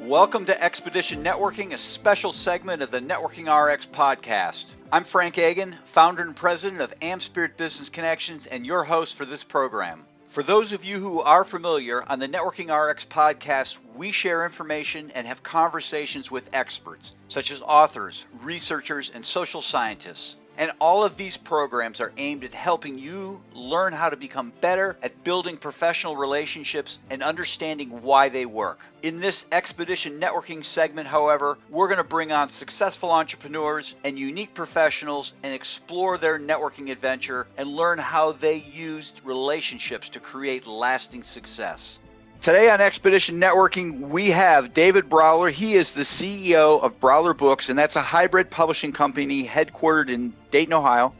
Welcome to Expedition Networking, a special segment of the Networking RX podcast. I'm Frank Agan, founder and president of AmSpirit Business Connections, and your host for this program. For those of you who are familiar, on the Networking RX podcast, we share information and have conversations with experts, such as authors, researchers, and social scientists. And all of these programs are aimed at helping you learn how to become better at building professional relationships and understanding why they work. In this Expedition Networking segment, however, we're going to bring on successful entrepreneurs and unique professionals and explore their networking adventure and learn how they used relationships to create lasting success. Today on Expedition Networking, we have David Braughler. He is the CEO of Braughler Books, and that's a hybrid publishing company headquartered in Dayton, Ohio.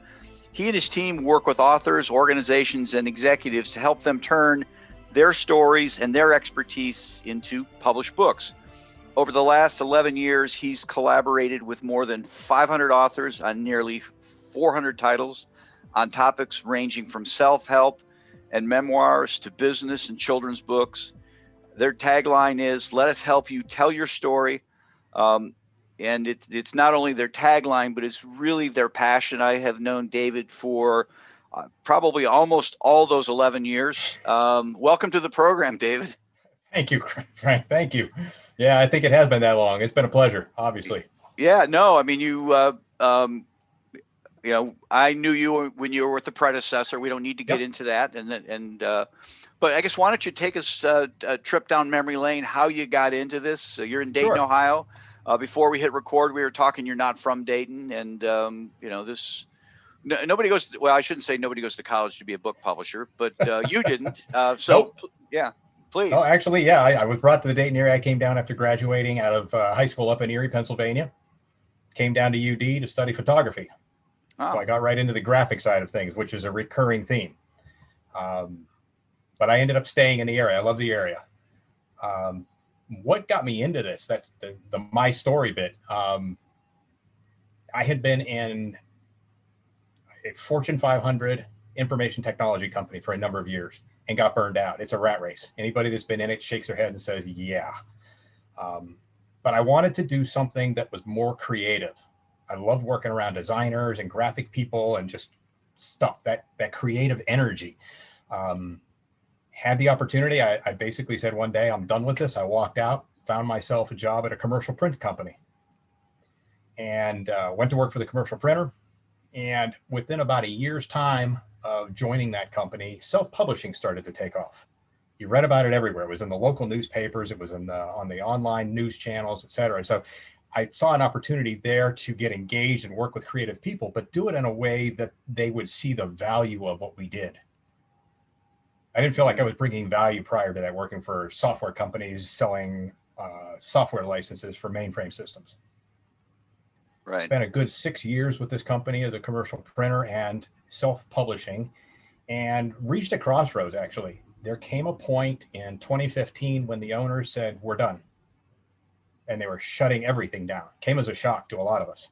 He and his team work with authors, organizations, and executives to help them turn their stories and their expertise into published books. Over the last 11 years, he's collaborated with more than 500 authors on nearly 400 titles on topics ranging from self-help and memoirs to business and children's books. Their tagline is, "Let us help you tell your story." And it's not only their tagline, but it's really their passion. I have known David for probably almost all those 11 years. Welcome to the program, David. Thank you, Frank. Thank you. Yeah, I think it has been that long. It's been a pleasure, obviously. Yeah, no, I mean, I knew you when you were with the predecessor. We don't need to get into that. But I guess, why don't you take us a trip down memory lane, how you got into this? So you're in Dayton, Sure. Ohio. Before we hit record, we were talking, you're not from Dayton. And, nobody goes, I shouldn't say nobody goes to college to be a book publisher, but you didn't. Nope. Yeah, please. Oh, actually, yeah, I was brought to the Dayton area. I came down after graduating out of high school up in Erie, Pennsylvania. Came down to UD to study photography. Oh. So I got right into the graphic side of things, which is a recurring theme. But I ended up staying in the area. I love the area. What got me into this? That's the my story bit. I had been in a Fortune 500 information technology company for a number of years and got burned out. It's a rat race. Anybody that's been in it shakes their head and says, yeah. But I wanted to do something that was more creative. I loved working around designers and graphic people and just stuff, that creative energy. Had the opportunity. I basically said one day, I'm done with this. I walked out, found myself a job at a commercial print company, and went to work for the commercial printer. And within about a year's time of joining that company, self-publishing started to take off. You read about it everywhere. It was in the local newspapers. It was on the online news channels, et cetera. So I saw an opportunity there to get engaged and work with creative people, but do it in a way that they would see the value of what we did. I didn't feel like I was bringing value prior to that, working for software companies selling software licenses for mainframe systems. Right. Spent a good 6 years with this company as a commercial printer and self-publishing, and reached a crossroads, actually. There came a point in 2015 when the owners said, we're done. And they were shutting everything down. Came as a shock to a lot of us.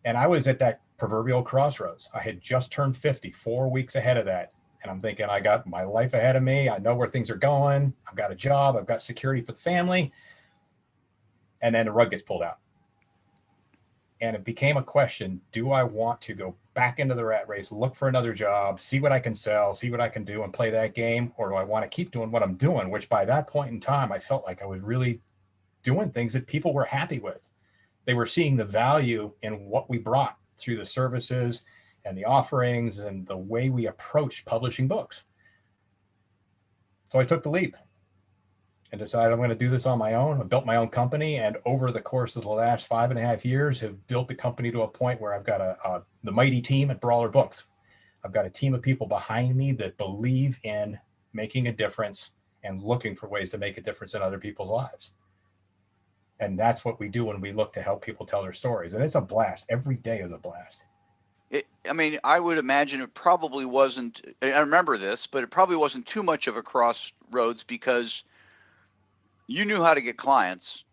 And I was at that proverbial crossroads. I had just turned 50, 4 weeks ahead of that. And I'm thinking, I got my life ahead of me. I know where things are going. I've got a job. I've got security for the family. And then the rug gets pulled out. And it became a question, do I want to go back into the rat race, look for another job, see what I can sell, see what I can do and play that game? Or do I want to keep doing what I'm doing? Which by that point in time, I felt like I was really doing things that people were happy with. They were seeing the value in what we brought through the services and the offerings and the way we approached publishing books. So I took the leap and decided I'm going to do this on my own. I built my own company, and over the course of the last 5.5 years have built the company to a point where I've got the mighty team at Braughler Books. I've got a team of people behind me that believe in making a difference and looking for ways to make a difference in other people's lives. And that's what we do when we look to help people tell their stories. And it's a blast. Every day is a blast. I would imagine it probably wasn't, I remember this, but it probably wasn't too much of a crossroads because you knew how to get clients.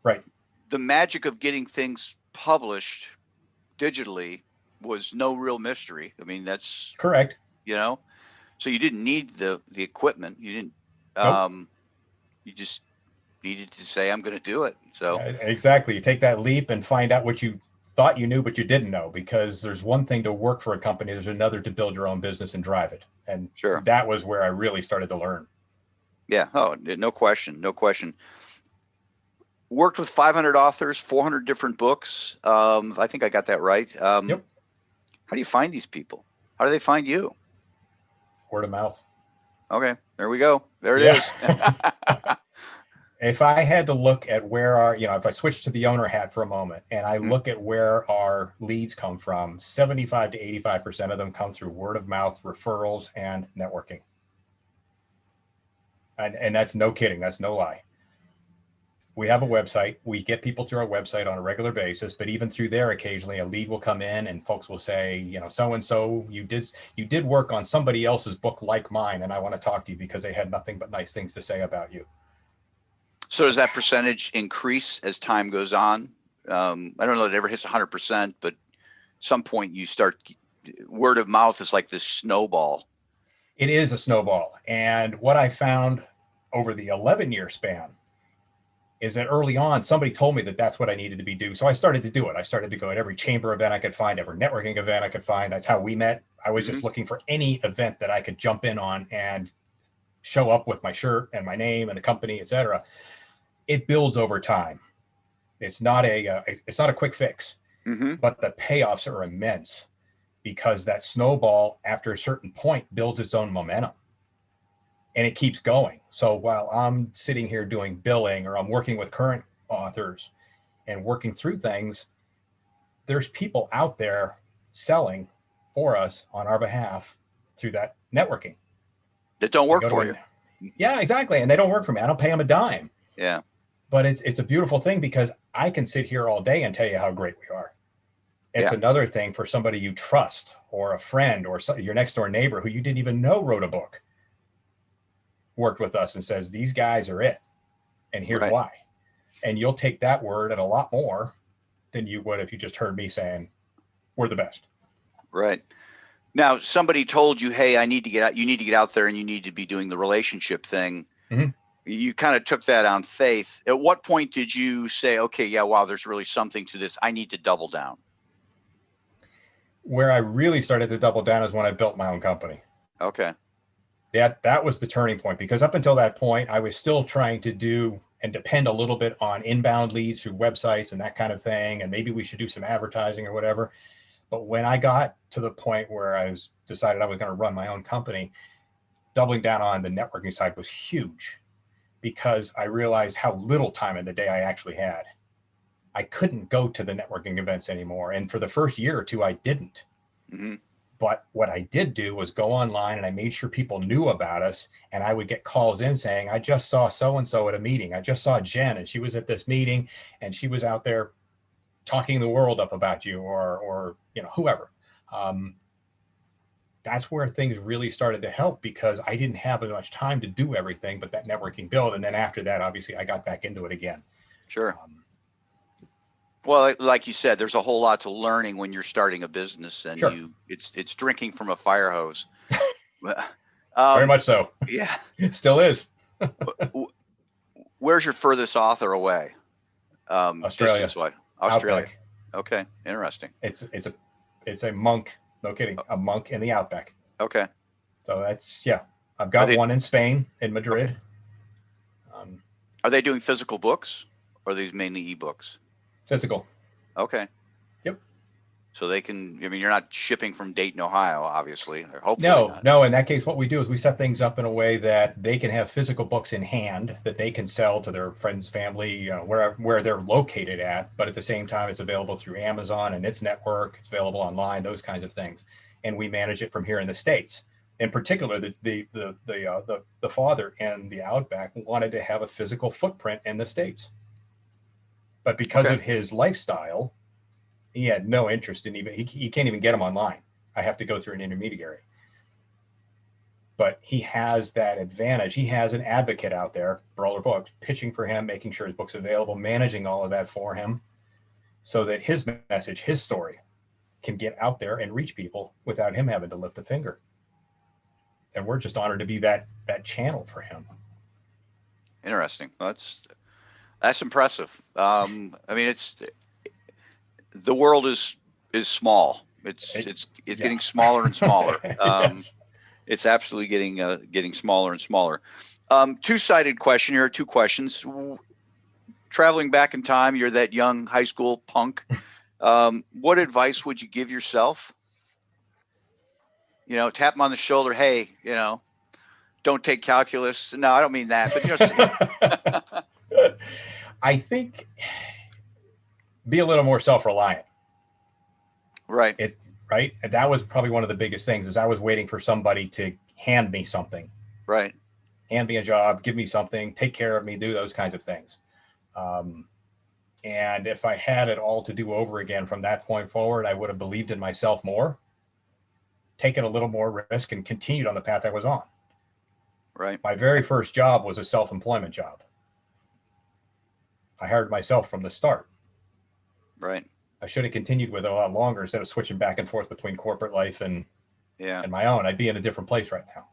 Right. The magic of getting things published digitally was no real mystery. I mean, that's correct. So you didn't need the equipment. You didn't, nope. You just needed to say, I'm going to do it. So exactly. You take that leap and find out what you thought you knew, but you didn't know, because there's one thing to work for a company. There's another to build your own business and drive it. And sure. that was where I really started to learn. Yeah. Oh, no question. No question. Worked with 500 authors, 400 different books. I think I got that right. Yep. How do you find these people? How do they find you? Word of mouth. Okay, there we go. There it is. If I had to look at where if I switch to the owner hat for a moment and I look at where our leads come from, 75 to 85% of them come through word of mouth, referrals, and networking. And that's no kidding. That's no lie. We have a website. We get people through our website on a regular basis, but even through there, occasionally a lead will come in and folks will say, so-and-so, you did work on somebody else's book like mine, and I want to talk to you because they had nothing but nice things to say about you. So does that percentage increase as time goes on? I don't know that it ever hits 100%, but at some point you start, word of mouth is like this snowball. It is a snowball. And what I found over the 11-year span is that early on, somebody told me that that's what I needed to be doing. So I started to do it. I started to go at every chamber event I could find, every networking event I could find. That's how we met. I was just looking for any event that I could jump in on and show up with my shirt and my name and the company, et cetera. It builds over time. It's not a quick fix, but the payoffs are immense because that snowball after a certain point builds its own momentum and it keeps going. So while I'm sitting here doing billing or I'm working with current authors and working through things, there's people out there selling for us on our behalf through that networking. That don't work for you. Yeah, exactly. And they don't work for me. I don't pay them a dime. Yeah. But it's a beautiful thing because I can sit here all day and tell you how great we are. It's another thing for somebody you trust or a friend or your next door neighbor who you didn't even know wrote a book, worked with us and says, these guys are it. And here's why. And you'll take that word and a lot more than you would if you just heard me saying, we're the best. Right. Now, somebody told you, hey, you need to get out there and you need to be doing the relationship thing. You kind of took that on faith. At what point did you say, okay, yeah, wow, there's really something to this. I need to double down? Where I really started to double down is when I built my own company. Okay. That was the turning point, because up until that point, I was still trying to do and depend a little bit on inbound leads through websites and that kind of thing. And maybe we should do some advertising or whatever. But when I got to the point where I decided I was going to run my own company, doubling down on the networking side was huge. Because I realized how little time in the day I actually had. I couldn't go to the networking events anymore. And for the first year or two, I didn't. But what I did do was go online and I made sure people knew about us. And I would get calls in saying, I just saw so-and-so at a meeting. I just saw Jen and she was at this meeting and she was out there talking the world up about you or whoever. That's where things really started to help because I didn't have as much time to do everything, but that networking build. And then after that, obviously, I got back into it again. Sure. Well, like you said, there's a whole lot to learning when you're starting a business, and it's drinking from a fire hose. Very much so. Yeah. It still is. Where's your furthest author away? Australia. Australia. Outback. Okay. Interesting. It's a monk. No kidding. A monk in the Outback. Okay. So that's, I've got one in Spain, in Madrid. Okay. Are they doing physical books or are these mainly ebooks? Physical. Okay. Yep. So they can, you're not shipping from Dayton, Ohio, obviously, or hopefully No. In that case, what we do is we set things up in a way that they can have physical books in hand that they can sell to their friends, family, where they're located at. But at the same time, it's available through Amazon and its network. It's available online, those kinds of things. And we manage it from here in the States. In particular, the father in the Outback wanted to have a physical footprint in the States. But because of his lifestyle, he had no interest in he can't even get them online. I have to go through an intermediary. But he has that advantage. He has an advocate out there, Braughler Books, pitching for him, making sure his book's available, managing all of that for him so that his message, his story can get out there and reach people without him having to lift a finger. And we're just honored to be that channel for him. Interesting. That's impressive. I mean, the world is small. It's Yeah. getting smaller and smaller. Yes. It's absolutely getting smaller and smaller. Two-sided question here. Two questions. Traveling back in time, you're that young high school punk. What advice would you give yourself? Tap him on the shoulder. Hey, don't take calculus. No, I don't mean that, but I think be a little more self-reliant. right. Right. And that was probably one of the biggest things is I was waiting for somebody to hand me something, Right. hand me a job, give me something, take care of me, do those kinds of things. And if I had it all to do over again from that point forward, I would have believed in myself more, taken a little more risk, and continued on the path I was on. Right. My very first job was a self-employment job. I hired myself from the start. Right. I should have continued with it a lot longer instead of switching back and forth between corporate life and my own. I'd be in a different place right now.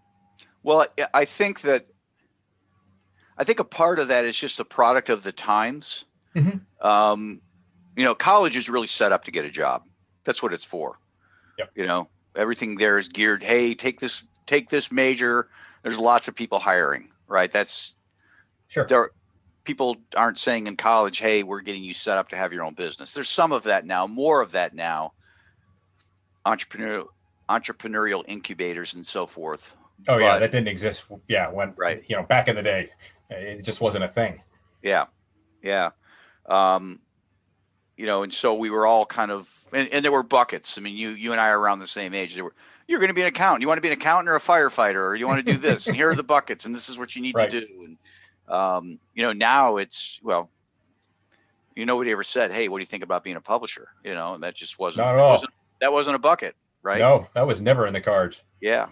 Well, I think a part of that is just a product of the times. Mm-hmm. College is really set up to get a job. That's what it's for. Yep. Everything there is geared. Hey, take this major. There's lots of people hiring, right? That's sure. People aren't saying in college, hey, we're getting you set up to have your own business. There's some of that now, more of that now. Entrepreneurial incubators and so forth. Oh, yeah, that didn't exist. Yeah, when back in the day, it just wasn't a thing. Yeah. And so we were all kind of, and there were buckets. I mean, you and I are around the same age. You're going to be an accountant. You want to be an accountant or a firefighter, or you want to do this, and here are the buckets, and this is what you need to do. And now it's, well, nobody ever said, hey, what do you think about being a publisher? And that just wasn't, not at all. That wasn't a bucket, right? No, that was never in the cards. Yeah.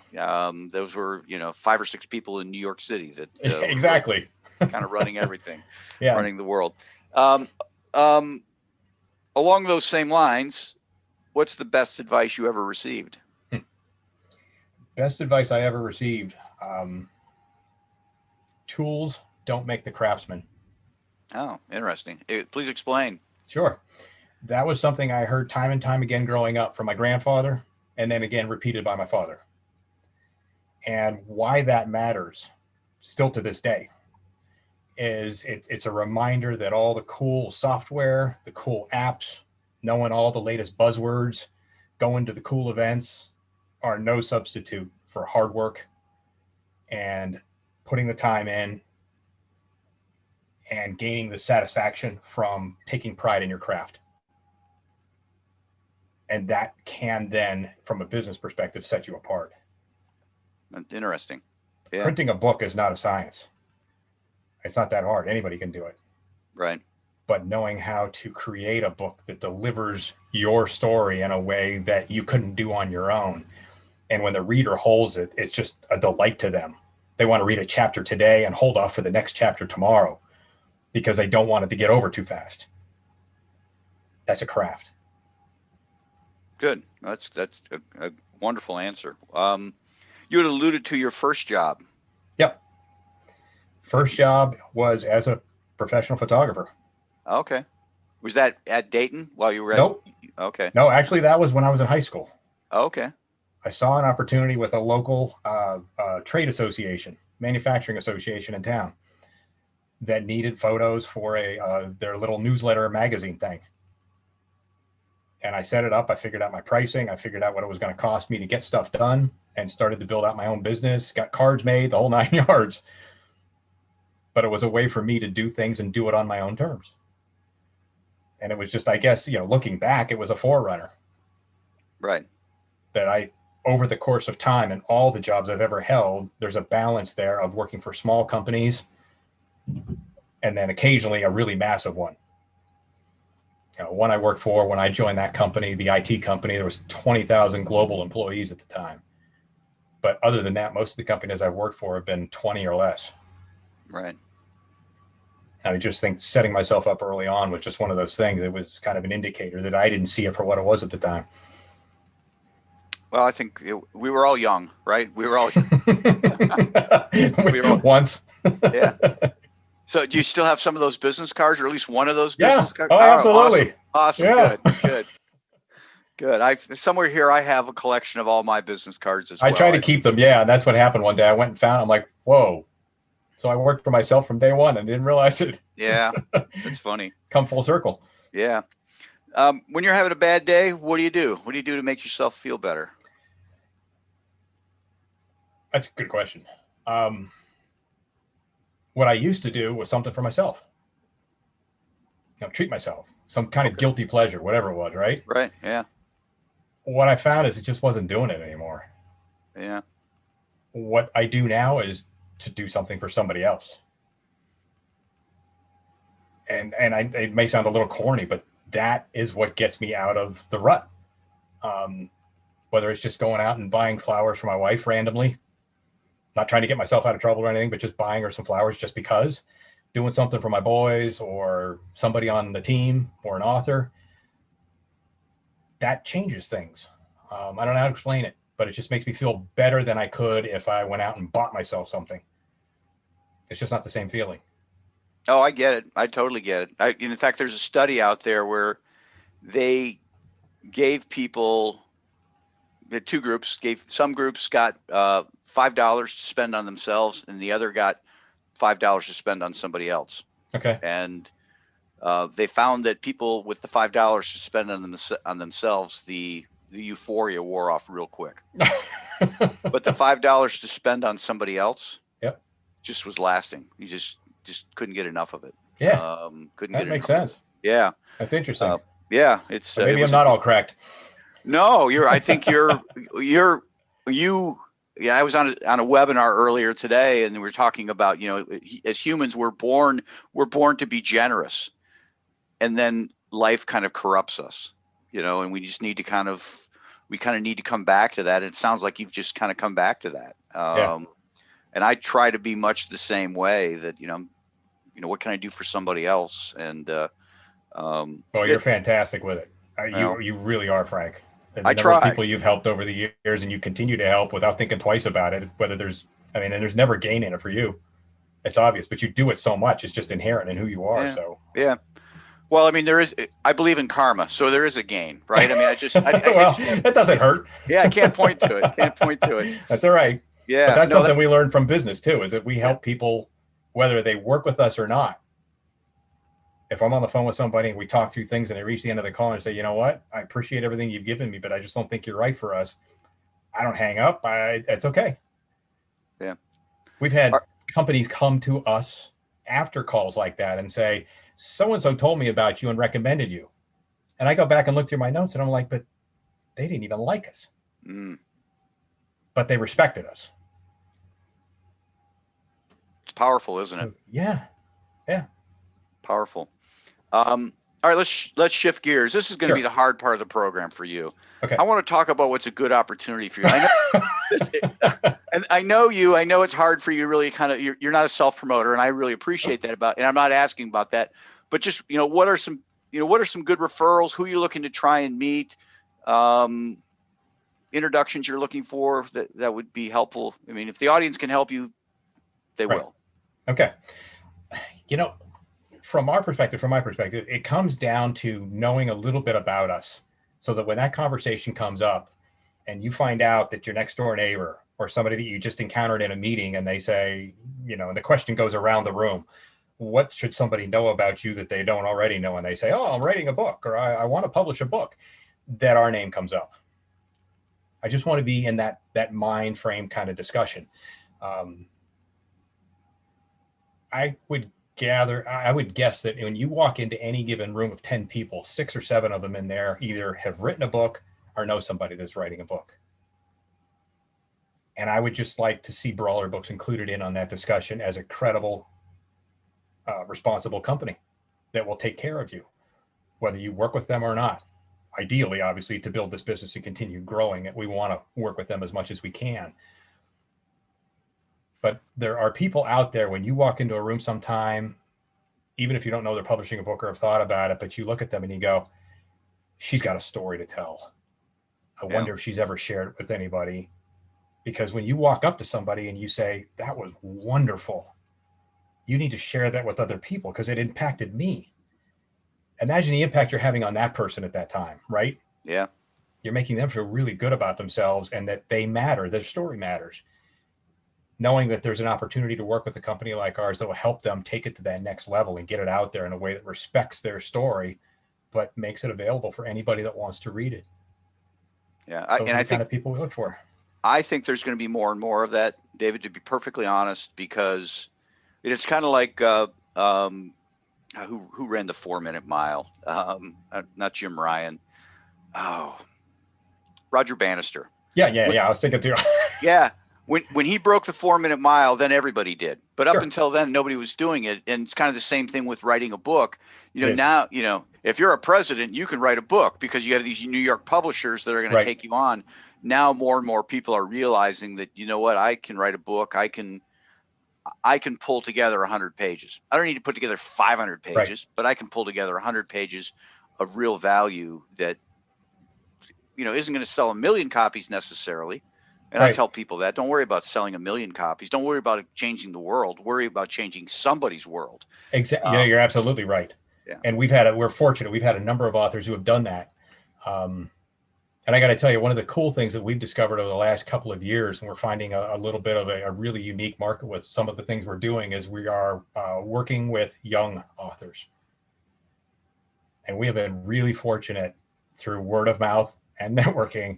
Those were, 5 or 6 people in New York City that exactly kind of running everything, yeah. running the world. Along those same lines, what's the best advice you ever received? Best advice I ever received. Tools don't make the craftsman. Oh, interesting. Please explain. Sure. That was something I heard time and time again growing up from my grandfather, and then again repeated by my father. And why that matters still to this day is it's a reminder that all the cool software, the cool apps, knowing all the latest buzzwords, going to the cool events are no substitute for hard work and putting the time in and gaining the satisfaction from taking pride in your craft. And that can then, from a business perspective, set you apart. Interesting. Yeah. Printing a book is not a science. It's not that hard. Anybody can do it. Right. But knowing how to create a book that delivers your story in a way that you couldn't do on your own. And when the reader holds it, it's just a delight to them. They want to read a chapter today and hold off for the next chapter tomorrow because they don't want it to get over too fast. That's a craft. Good. That's a wonderful answer. You had alluded to your first job. Yep. First job was as a professional photographer. Okay. Was that at Dayton while you were Nope. Okay. No, actually that was when I was in high school. Okay. I saw an opportunity with a local trade association, manufacturing association in town that needed photos for their little newsletter magazine thing. And I set it up. I figured out my pricing. I figured out what it was going to cost me to get stuff done and started to build out my own business, got cards made, the whole 9 yards. But it was a way for me to do things and do it on my own terms. And it was just, I guess, looking back, it was a forerunner. Right. That over the course of time and all the jobs I've ever held, there's a balance there of working for small companies and then occasionally a really massive one. One I worked for when I joined that company, the IT company, there was 20,000 global employees at the time. But other than that, most of the companies I've worked for have been 20 or less. Right. I just think setting myself up early on was just one of those things. It was kind of an indicator that I didn't see it for what it was at the time. Well, I think we were all young, right? We were all once. Yeah. So do you still have some of those business cards, or at least one of those Yeah. business cards? Oh, absolutely. Awesome. Yeah. Good. Somewhere here I have a collection of all my business cards as I well. try to keep them. Yeah. And that's what happened one day. I went and found, I'm like, whoa. So I worked for myself from day one and didn't realize it. Yeah. That's funny. Come full circle. Yeah. When you're having a bad day, what do you do? What do you do to make yourself feel better? That's a good question. What I used to do was something for myself. Treat myself, some kind of guilty pleasure, whatever it was, right? Right. Yeah. What I found is it just wasn't doing it anymore. Yeah. What I do now is to do something for somebody else. And it may sound a little corny, but that is what gets me out of the rut. Whether it's just going out and buying flowers for my wife randomly, not trying to get myself out of trouble or anything, but just buying her some flowers just because, doing something for my boys or somebody on the team or an author, that changes things. I don't know how to explain it, but it just makes me feel better than I could if I went out and bought myself something. It's just not the same feeling. Oh, I get it. I totally get it. In fact, there's a study out there where they gave people, the two groups, some groups got $5 to spend on themselves, and the other got $5 to spend on somebody else. Okay. And they found that people with the $5 to spend on themselves, the euphoria wore off real quick. But the $5 to spend on somebody else, yep, just was lasting. You just couldn't get enough of it. Yeah, that makes sense. Yeah, that's interesting. Yeah, it's maybe I'm not all cracked. No, I think you're. Yeah, I was on a webinar earlier today, and we were talking about, as humans, we're born to be generous, and then life kind of corrupts us, and we just need to we need to come back to that. It sounds like you've just kind of come back to that. Yeah. And I try to be much the same way, that, what can I do for somebody else? And you're fantastic with it. You really are, Frank. I try. People you've helped over the years, and you continue to help without thinking twice about it. Whether there's never gain in it for you. It's obvious, but you do it so much. It's just inherent in who you are. Yeah. So yeah. Well, I believe in karma, so there is a gain, right? That doesn't hurt. Yeah, I can't point to it. That's all right. Yeah. But that's something we learned from business too, is that we help people, whether they work with us or not. If I'm on the phone with somebody and we talk through things and I reach the end of the call and say, you know what, I appreciate everything you've given me, but I just don't think you're right for us, I don't hang up. It's okay. Yeah. We've had companies come to us after calls like that and say, so-and-so told me about you and recommended you. And I go back and look through my notes and I'm like, but they didn't even like us. But they respected us. It's powerful, isn't it? Yeah. Yeah. Powerful. All right, let's shift gears. This is going to be the hard part of the program for you. Okay. I want to talk about what's a good opportunity for you. I know, and I know you. I know it's hard for you to really you're not a self promoter, and I really appreciate that and I'm not asking about that, but just what are some good referrals? Who are you looking to try and meet? Introductions you're looking for that would be helpful. If the audience can help you, they will. Okay. From my perspective, it comes down to knowing a little bit about us, so that when that conversation comes up and you find out that your next door neighbor or somebody that you just encountered in a meeting and they say, and the question goes around the room, what should somebody know about you that they don't already know? And they say, oh, I'm writing a book, or I want to publish a book, that our name comes up. I just want to be in that mind frame kind of discussion. I would guess that when you walk into any given room of 10 people, 6 or 7 of them in there either have written a book or know somebody that's writing a book. And I would just like to see Braughler Books included in on that discussion as a credible, responsible company that will take care of you, whether you work with them or not. Ideally, obviously, to build this business and continue growing it, we want to work with them as much as we can. But there are people out there, when you walk into a room sometime, even if you don't know they're publishing a book or have thought about it, but you look at them and you go, she's got a story to tell. I wonder if she's ever shared it with anybody. Because when you walk up to somebody and you say, that was wonderful, you need to share that with other people because it impacted me. Imagine the impact you're having on that person at that time, right? Yeah. You're making them feel really good about themselves and that they matter, their story matters. Knowing that there's an opportunity to work with a company like ours that will help them take it to that next level and get it out there in a way that respects their story, but makes it available for anybody that wants to read it. Yeah. Those are the kind of people we look for. I think there's going to be more and more of that, David, to be perfectly honest, because it's kind of like who ran the 4-minute mile? Not Jim Ryan. Oh, Roger Bannister. Yeah. I was thinking too. Yeah. When he broke the 4-minute mile, then everybody did. But up Sure. until then, nobody was doing it. And it's kind of the same thing with writing a book. Now, if you're a president, you can write a book because you have these New York publishers that are going to take you on. Now, more and more people are realizing that, you know what, I can write a book. I can pull together 100 pages. I don't need to put together 500 pages, but I can pull together 100 pages of real value that, isn't going to sell 1 million copies necessarily. And I tell people that don't worry about selling 1 million copies. Don't worry about changing the world. Worry about changing somebody's world. Exactly. You're absolutely right. Yeah. And we're fortunate. We've had a number of authors who have done that. And I got to tell you, one of the cool things that we've discovered over the last couple of years, and we're finding a little bit of a really unique market with some of the things we're doing, is we are working with young authors. And we have been really fortunate through word of mouth and networking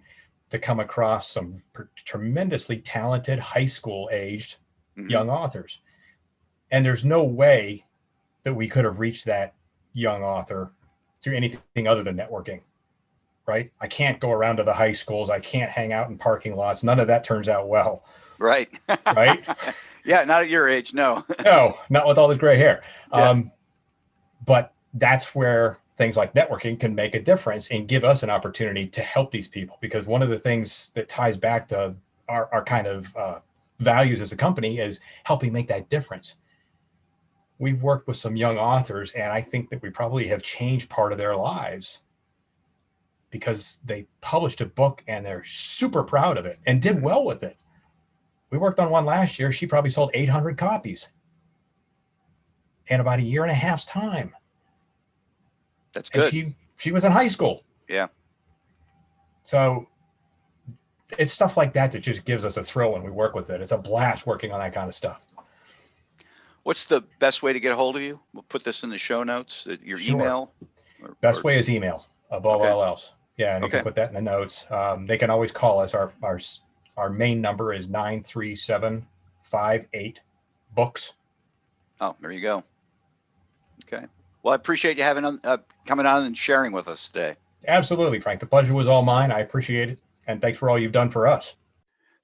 to come across some tremendously talented high school aged young authors. And there's no way that we could have reached that young author through anything other than networking. Right? I can't go around to the high schools. I can't hang out in parking lots. None of that turns out well. Right. Right? Yeah. Not at your age. No. No, not with all this gray hair. Yeah. But that's where things like networking can make a difference and give us an opportunity to help these people. Because one of the things that ties back to our kind of values as a company is helping make that difference. We've worked with some young authors, and I think that we probably have changed part of their lives because they published a book and they're super proud of it and did well with it. We worked on one last year. She probably sold 800 copies in about 1.5 years' time. That's good. And she was in high school. Yeah. So it's stuff like that that just gives us a thrill when we work with it. It's a blast working on that kind of stuff. What's the best way to get a hold of you? We'll put this in the show notes. Your email? Best way is email above all else. Yeah, and you can put that in the notes. They can always call us. Our main number is 937-58-BOOKS. Oh, there you go. Okay. Well, I appreciate you coming on and sharing with us today. Absolutely, Frank. The pleasure was all mine. I appreciate it. And thanks for all you've done for us.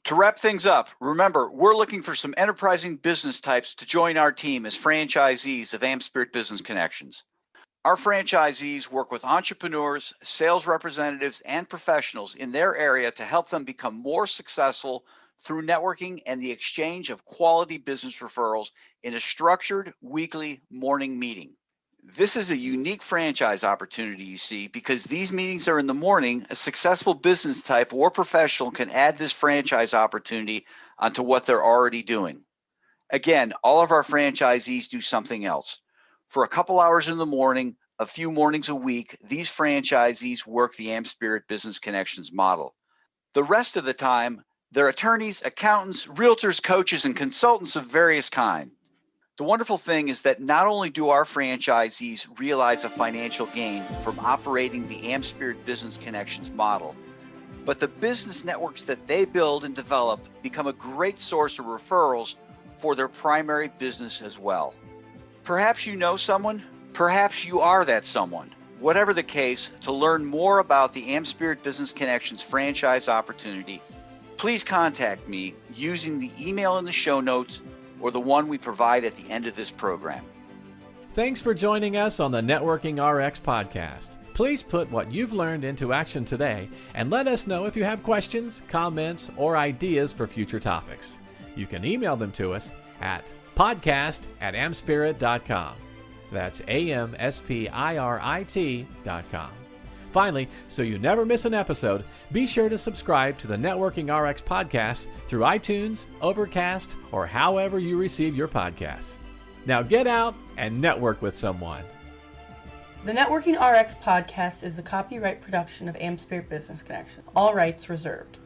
To wrap things up, remember, we're looking for some enterprising business types to join our team as franchisees of AmSpirit Business Connections. Our franchisees work with entrepreneurs, sales representatives, and professionals in their area to help them become more successful through networking and the exchange of quality business referrals in a structured weekly morning meeting. This is a unique franchise opportunity, you see, because these meetings are in the morning. A successful business type or professional can add this franchise opportunity onto what they're already doing. Again, all of our franchisees do something else. For a couple hours in the morning, a few mornings a week, these franchisees work the AmSpirit Business Connections model. The rest of the time, they're attorneys, accountants, realtors, coaches, and consultants of various kinds. The wonderful thing is that not only do our franchisees realize a financial gain from operating the AmSpirit Business Connections model, but the business networks that they build and develop become a great source of referrals for their primary business as well. Perhaps you know someone, perhaps you are that someone. Whatever the case, to learn more about the AmSpirit Business Connections franchise opportunity, please contact me using the email in the show notes or the one we provide at the end of this program. Thanks for joining us on the Networking RX podcast. Please put what you've learned into action today and let us know if you have questions, comments, or ideas for future topics. You can email them to us at podcast@amspirit.com. That's AmSpirit.com. Finally, so you never miss an episode, be sure to subscribe to the Networking RX podcast through iTunes, Overcast, or however you receive your podcasts. Now get out and network with someone. The Networking RX podcast is the copyright production of AmSpirit Business Connection. All rights reserved.